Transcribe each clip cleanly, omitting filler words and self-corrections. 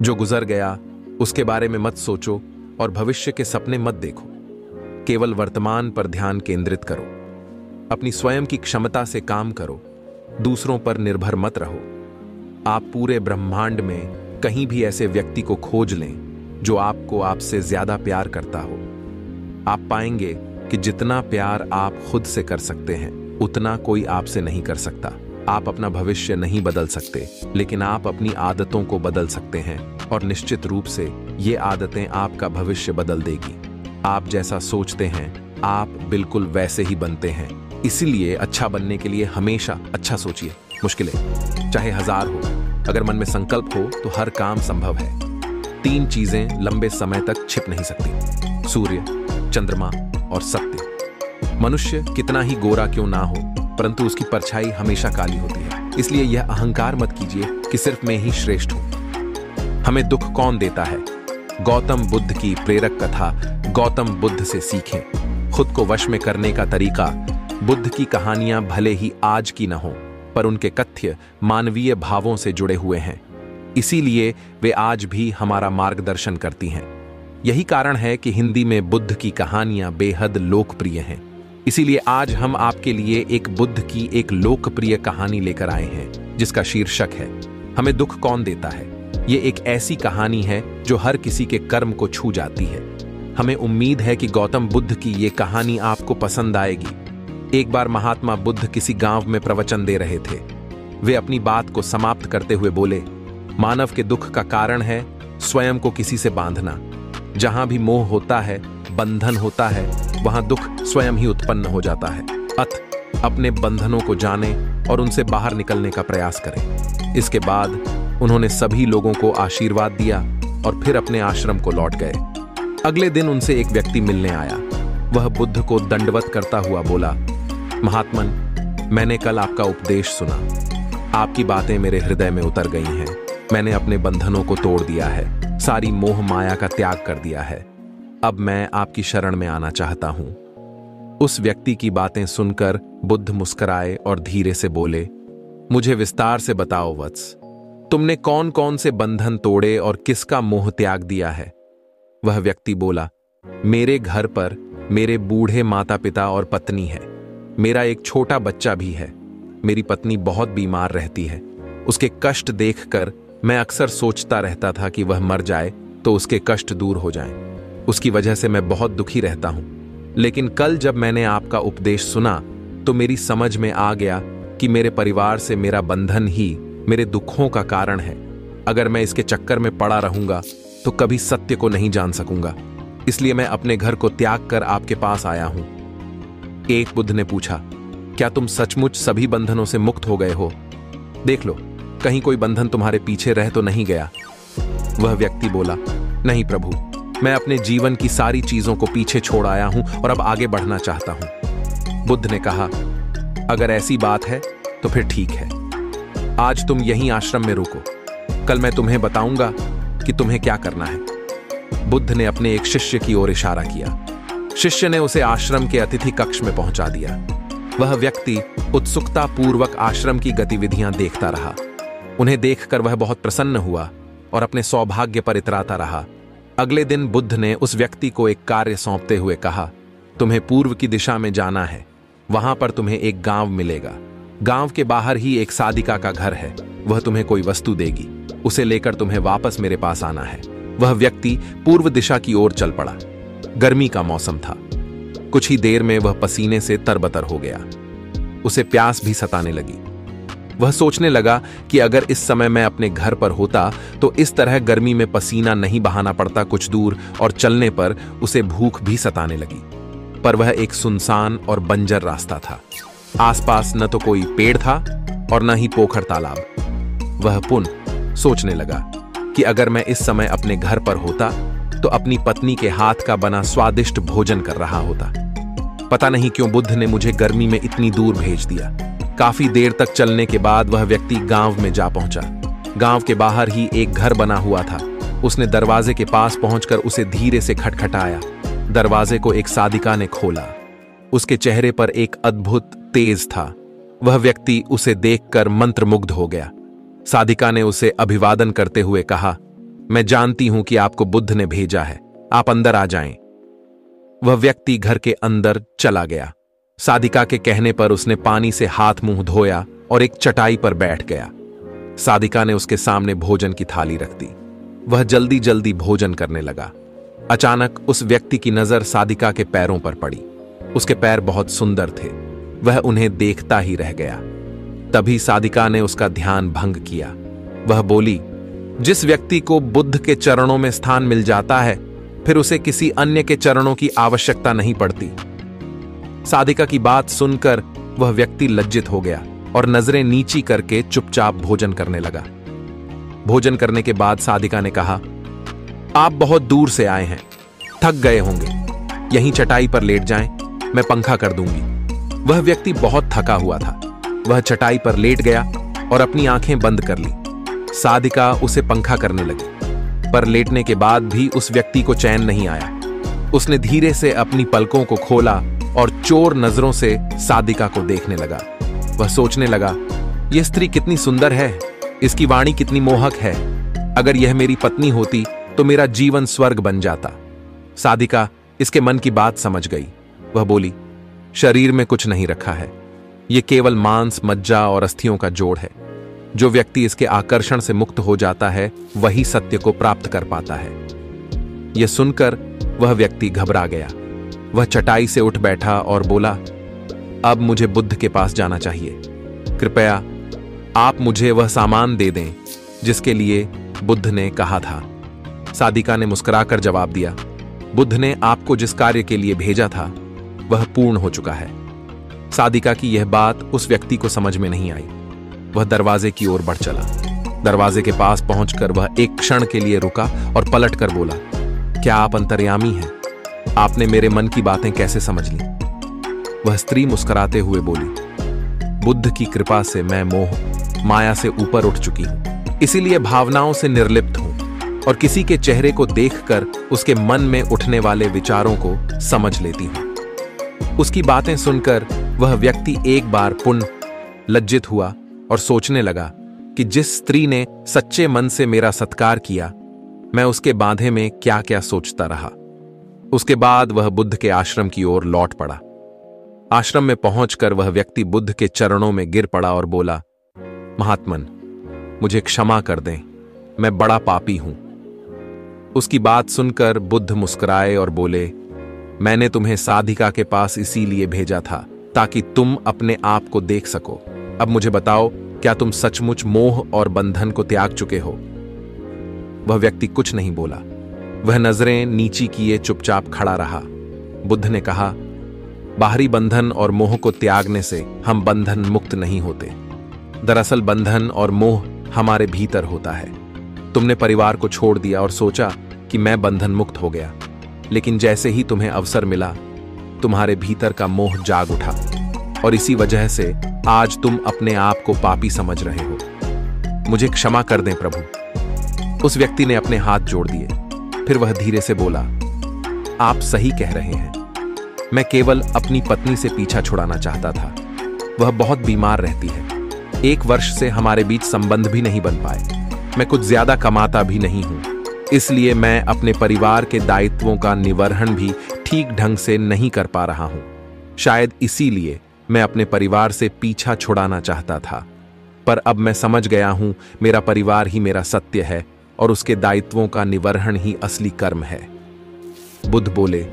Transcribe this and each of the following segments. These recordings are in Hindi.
जो गुजर गया उसके बारे में मत सोचो और भविष्य के सपने मत देखो। केवल वर्तमान पर ध्यान केंद्रित करो। अपनी स्वयं की क्षमता से काम करो, दूसरों पर निर्भर मत रहो। आप पूरे ब्रह्मांड में कहीं भी ऐसे व्यक्ति को खोज लें जो आपको आपसे ज्यादा प्यार करता हो। आप पाएंगे कि जितना प्यार आप खुद से कर सकते हैं उतना कोई आपसे नहीं कर सकता। आप अपना भविष्य नहीं बदल सकते, लेकिन आप अपनी आदतों को बदल सकते हैं और निश्चित रूप से ये आदतें आपका भविष्य बदल देगी। आप जैसा सोचते हैं आप बिल्कुल वैसे ही बनते हैं। इसीलिए अच्छा बनने के लिए हमेशा अच्छा सोचिए। मुश्किलें चाहे 1000 हो, अगर मन में संकल्प हो तो हर काम संभव है। 3 चीजें लंबे समय तक छिप नहीं सकती: सूर्य, चंद्रमा और सत्य। मनुष्य कितना ही गोरा क्यों ना हो, परंतु उसकी परछाई हमेशा काली होती है। इसलिए यह अहंकार मत कीजिए कि सिर्फ मैं ही श्रेष्ठ हूं। हमें दुख कौन देता है? गौतम बुद्ध की प्रेरक कथा गौतम बुद्ध से सीखें। खुद को वश में करने का तरीका। बुद्ध की कहानियां भले ही आज की न हो, पर उनके कथ्य मानवीय भावों से जुड़े हुए हैं। इसीलिए वे आज भी हमारा मार्गदर्शन करती हैं। यही कारण है कि हिंदी में बुद्ध की कहानियां बेहद लोकप्रिय हैं। इसीलिए आज हम आपके लिए एक बुद्ध की एक लोकप्रिय कहानी लेकर आए हैं, जिसका शीर्षक है हमें दुख कौन देता है। ये एक ऐसी कहानी है जो हर किसी के कर्म को छू जाती है। हमें उम्मीद है कि गौतम बुद्ध की ये कहानी आपको पसंद आएगी। एक बार महात्मा बुद्ध किसी गांव में प्रवचन दे रहे थे। वे अपनी बात को समाप्त करते हुए बोले, मानव के दुख का कारण है स्वयं को किसी से बांधना। जहां भी मोह होता है, बंधन होता है, वहां दुख स्वयं ही उत्पन्न हो जाता है। अतः अपने बंधनों को जाने और उनसे बाहर निकलने का प्रयास करें। इसके बाद उन्होंने सभी लोगों को आशीर्वाद दिया और फिर अपने आश्रम को लौट गए। अगले दिन उनसे एक व्यक्ति मिलने आया। वह बुद्ध को दंडवत करता हुआ बोला, महात्मन, मैंने कल आपका उपदेश सुना। आपकी बातें मेरे हृदय में उतर गई हैं। मैंने अपने बंधनों को तोड़ दिया है, सारी मोह माया का त्याग कर दिया है। अब मैं आपकी शरण में आना चाहता हूं। उस व्यक्ति की बातें सुनकर बुद्ध मुस्कुराए और धीरे से बोले, मुझे विस्तार से बताओ वत्स, तुमने कौन कौन से बंधन तोड़े और किसका मोह त्याग दिया है? वह व्यक्ति बोला, मेरे घर पर मेरे बूढ़े माता पिता और पत्नी है। मेरा एक छोटा बच्चा भी है। मेरी पत्नी बहुत बीमार रहती है। उसके कष्ट देखकर मैं अक्सर सोचता रहता था कि वह मर जाए तो उसके कष्ट दूर हो जाएं। उसकी वजह से मैं बहुत दुखी रहता हूं। लेकिन कल जब मैंने आपका उपदेश सुना तो मेरी समझ में आ गया कि मेरे परिवार से मेरा बंधन ही मेरे दुखों का कारण है। अगर मैं इसके चक्कर में पड़ा रहूंगा तो कभी सत्य को नहीं जान सकूंगा। इसलिए मैं अपने घर को त्याग कर आपके पास आया हूं। एक बुद्ध ने पूछा, क्या तुम सचमुच सभी बंधनों से मुक्त हो गए हो? देख लो, कहीं कोई बंधन तुम्हारे पीछे रह तो नहीं गया। वह व्यक्ति बोला, नहीं प्रभु, मैं अपने जीवन की सारी चीजों को पीछे छोड़ आया हूं और अब आगे बढ़ना चाहता हूं। बुद्ध ने कहा, अगर ऐसी बात है तो फिर ठीक है। आज तुम यहीं आश्रम में रुको। कल मैं तुम्हें बताऊंगा कि तुम्हें क्या करना है। बुद्ध ने अपने एक शिष्य की ओर इशारा किया। शिष्य ने उसे आश्रम के अतिथि कक्ष में पहुंचा दिया। वह व्यक्ति उत्सुकता पूर्वक आश्रम की गतिविधियां देखता रहा। उन्हें देखकर वह बहुत प्रसन्न हुआ और अपने सौभाग्य पर इतराता रहा। अगले दिन बुद्ध ने उस व्यक्ति को एक कार्य सौंपते हुए कहा, तुम्हें पूर्व की दिशा में जाना है। वहां पर तुम्हें एक गांव मिलेगा। गांव के बाहर ही एक साधिका का घर है। वह तुम्हें कोई वस्तु देगी। उसे लेकर तुम्हें वापस मेरे पास आना है। वह व्यक्ति पूर्व दिशा की ओर चल पड़ा। गर्मी का मौसम था। कुछ ही देर में वह पसीने से तरबतर हो गया। उसे प्यास भी सताने लगी। वह सोचने लगा कि अगर इस समय मैं अपने घर पर होता तो इस तरह गर्मी में पसीना नहीं बहाना पड़ता कुछ दूर, और चलने पर उसे भूख भी सताने लगी। पर वह एक सुनसान और बंजर रास्ता था। आसपास न तो कोई पेड़ था और न ही पोखर तालाब। वह पुनः सोचने लगा कि अगर मैं इस समय अपने घर पर होता तो अपनी पत्नी के हाथ का बना स्वादिष्ट भोजन कर रहा होता। पता नहीं क्यों बुद्ध ने मुझे गर्मी में इतनी दूर भेज दिया। काफी देर तक चलने के बाद वह व्यक्ति गांव में जा पहुंचा। गांव के बाहर ही एक घर बना हुआ था। उसने दरवाजे के पास पहुंचकर उसे धीरे से खटखटाया। दरवाजे को एक साधिका ने खोला। उसके चेहरे पर एक अद्भुत तेज था। वह व्यक्ति उसे देखकर मंत्रमुग्ध हो गया। साधिका ने उसे अभिवादन करते हुए कहा, मैं जानती हूं कि आपको बुद्ध ने भेजा है, आप अंदर आ जाएं। वह व्यक्ति घर के अंदर चला गया। साधिका के कहने पर उसने पानी से हाथ मुंह धोया और एक चटाई पर बैठ गया। साधिका ने उसके सामने भोजन की थाली रख दी। वह जल्दी जल्दी भोजन करने लगा। अचानक उस व्यक्ति की नजर साधिका के पैरों पर पड़ी। उसके पैर बहुत सुंदर थे। वह उन्हें देखता ही रह गया। तभी साधिका ने उसका ध्यान भंग किया। वह बोली, जिस व्यक्ति को बुद्ध के चरणों में स्थान मिल जाता है, फिर उसे किसी अन्य के चरणों की आवश्यकता नहीं पड़ती। साधिका की बात सुनकर वह व्यक्ति लज्जित हो गया और नजरें नीची करके चुपचाप भोजन करने लगा। भोजन करने के बाद साधिका ने कहा, आप बहुत दूर से आए हैं, थक गए होंगे, यहीं चटाई पर लेट जाएं, मैं पंखा कर दूंगी। वह व्यक्ति बहुत थका हुआ था। वह चटाई पर लेट गया और अपनी आंखें बंद कर ली। साधिका उसे पंखा करने लगी, पर लेटने के बाद भी उस व्यक्ति को चैन नहीं आया। उसने धीरे से अपनी पलकों को खोला और चोर नजरों से साधिका को देखने लगा। वह सोचने लगा, यह स्त्री कितनी सुंदर है, इसकी वाणी कितनी मोहक है। अगर यह मेरी पत्नी होती तो मेरा जीवन स्वर्ग बन जाता। साधिका इसके मन की बात समझ गई। वह बोली, शरीर में कुछ नहीं रखा है, यह केवल मांस, मज्जा और अस्थियों का जोड़ है। जो व्यक्ति इसके आकर्षण से मुक्त हो जाता है, वही सत्य को प्राप्त कर पाता है। यह सुनकर वह व्यक्ति घबरा गया। वह चटाई से उठ बैठा और बोला, अब मुझे बुद्ध के पास जाना चाहिए। कृपया आप मुझे वह सामान दे दें जिसके लिए बुद्ध ने कहा था। साधिका ने मुस्कुराकर जवाब दिया, बुद्ध ने आपको जिस कार्य के लिए भेजा था वह पूर्ण हो चुका है। साधिका की यह बात उस व्यक्ति को समझ में नहीं आई। वह दरवाजे की ओर बढ़ चला। दरवाजे के पास पहुंचकर वह एक क्षण के लिए रुका और पलटकर बोला, क्या आप अंतर्यामी हैं? आपने मेरे मन की बातें कैसे समझ ली? वह स्त्री मुस्कुराते हुए बोली, बुद्ध की कृपा से मैं मोह, माया से ऊपर उठ चुकी हूं, इसीलिए भावनाओं से निर्लिप्त हूं और किसी के चेहरे को देखकर उसके मन में उठने वाले विचारों को समझ लेती हूं। उसकी बातें सुनकर वह व्यक्ति एक बार पुनः लज्जित हुआ और सोचने लगा कि जिस स्त्री ने सच्चे मन से मेरा सत्कार किया, मैं उसके बांधे में क्या क्या सोचता रहा। उसके बाद वह बुद्ध के आश्रम की ओर लौट पड़ा। आश्रम में पहुंचकर वह व्यक्ति बुद्ध के चरणों में गिर पड़ा और बोला, महात्मन, मुझे क्षमा कर दें, मैं बड़ा पापी हूं। उसकी बात सुनकर बुद्ध मुस्कुराए और बोले, मैंने तुम्हें साधिका के पास इसीलिए भेजा था ताकि तुम अपने आप को देख सको। अब मुझे बताओ, क्या तुम सचमुच मोह और बंधन को त्याग चुके हो? वह व्यक्ति कुछ नहीं बोला। वह नजरें नीची किए चुपचाप खड़ा रहा। बुद्ध ने कहा, बाहरी बंधन और मोह को त्यागने से हम बंधन मुक्त नहीं होते। दरअसल बंधन और मोह हमारे भीतर होता है। तुमने परिवार को छोड़ दिया और सोचा कि मैं बंधन मुक्त हो गया, लेकिन जैसे ही तुम्हें अवसर मिला, तुम्हारे भीतर का मोह जाग उठा और इसी वजह से आज तुम अपने आप को पापी समझ रहे हो। मुझे क्षमा कर दें प्रभु। उस व्यक्ति ने अपने हाथ जोड़ दिए। फिर वह धीरे से बोला, आप सही कह रहे हैं, मैं केवल अपनी पत्नी से पीछा छुड़ाना चाहता था। वह बहुत बीमार रहती है। 1 वर्ष से हमारे बीच संबंध भी नहीं बन पाए। मैं कुछ ज्यादा कमाता भी नहीं हूं, इसलिए मैं अपने परिवार के दायित्वों का निवर्हन भी ठीक ढंग से नहीं कर पा रहा हूं। शायद इसीलिए मैं अपने परिवार से पीछा छुड़ाना चाहता था, पर अब मैं समझ गया हूं, मेरा परिवार ही मेरा सत्य है और उसके दायित्वों का निवर्हन ही असली कर्म है। बुद्ध बोले,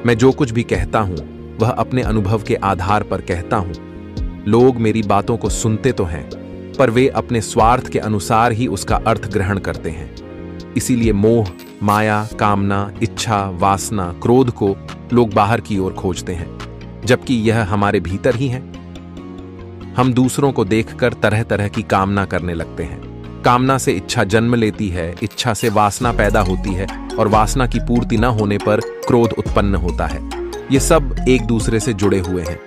मैं जो कुछ भी कहता हूं वह अपने अनुभव के आधार पर कहता हूं। लोग मेरी बातों को सुनते तो हैं, पर वे अपने स्वार्थ के अनुसार ही उसका अर्थ ग्रहण करते हैं। इसीलिए मोह, माया, कामना, इच्छा, वासना, क्रोध को लोग बाहर की ओर खोजते हैं, जबकि यह हमारे भीतर ही है। हम दूसरों को देखकर तरह तरह की कामना करने लगते हैं। कामना से इच्छा जन्म लेती है, इच्छा से वासना पैदा होती है और वासना की पूर्ति न होने पर क्रोध उत्पन्न होता है। ये सब एक दूसरे से जुड़े हुए हैं।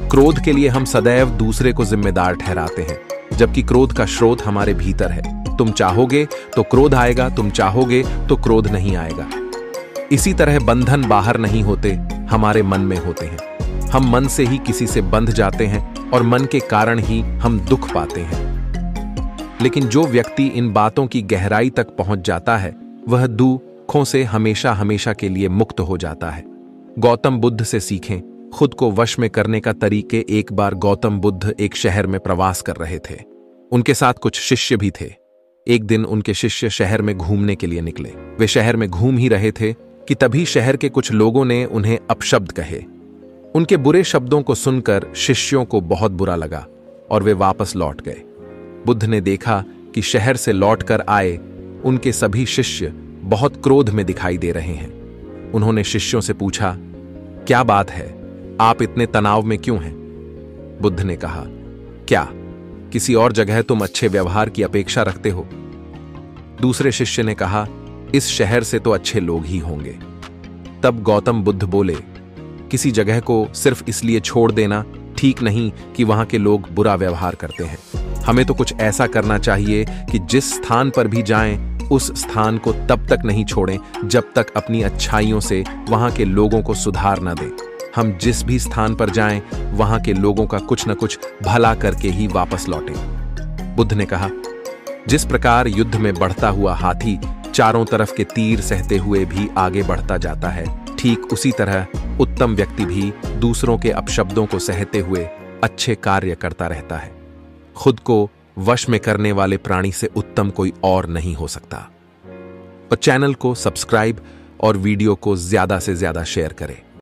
क्रोध के लिए हम सदैव दूसरे को जिम्मेदार ठहराते हैं, जबकि क्रोध का स्रोत हमारे भीतर है। तुम चाहोगे तो क्रोध आएगा, तुम चाहोगे तो क्रोध नहीं आएगा। इसी तरह बंधन बाहर नहीं होते, हमारे मन में होते हैं। हम मन से ही किसी से बंध जाते हैं और मन के कारण ही हम दुख पाते हैं। लेकिन जो व्यक्ति इन बातों की गहराई तक पहुंच जाता है वह दुखों से हमेशा हमेशा के लिए मुक्त हो जाता है। गौतम बुद्ध से सीखें खुद को वश में करने का तरीके। एक बार गौतम बुद्ध एक शहर में प्रवास कर रहे थे। उनके साथ कुछ शिष्य भी थे। एक दिन उनके शिष्य शहर में घूमने के लिए निकले। वे शहर में घूम ही रहे थे कि तभी शहर के कुछ लोगों ने उन्हें अपशब्द कहे। उनके बुरे शब्दों को सुनकर शिष्यों को बहुत बुरा लगा और वे वापस लौट गए। बुद्ध ने देखा कि शहर से लौटकर आए उनके सभी शिष्य बहुत क्रोध में दिखाई दे रहे हैं। उन्होंने शिष्यों से पूछा, क्या बात है, आप इतने तनाव में क्यों हैं? बुद्ध ने कहा, क्या किसी और जगह तुम अच्छे व्यवहार की अपेक्षा रखते हो? दूसरे शिष्य ने कहा, इस शहर से तो अच्छे लोग ही होंगे। तब गौतम बुद्ध बोले, किसी जगह को सिर्फ इसलिए छोड़ देना ठीक नहीं कि वहां के लोग बुरा व्यवहार करते हैं। हमें तो कुछ ऐसा करना चाहिए कि जिस स्थान पर भी जाएं, उस स्थान को तब तक नहीं छोड़ें जब तक अपनी अच्छाइयों से वहां के लोगों को सुधार न दें। हम जिस भी स्थान पर जाएं, वहां के लोगों का कुछ न कुछ भला करके ही वापस लौटें। बुद्ध ने कहा, जिस प्रकार युद्ध में बढ़ता हुआ हाथी चारों तरफ के तीर सहते हुए भी आगे बढ़ता जाता है, ठीक उसी तरह उत्तम व्यक्ति भी दूसरों के अपशब्दों को सहते हुए अच्छे कार्य करता रहता है। खुद को वश में करने वाले प्राणी से उत्तम कोई और नहीं हो सकता। और चैनल को सब्सक्राइब और वीडियो को ज्यादा से ज्यादा शेयर करें।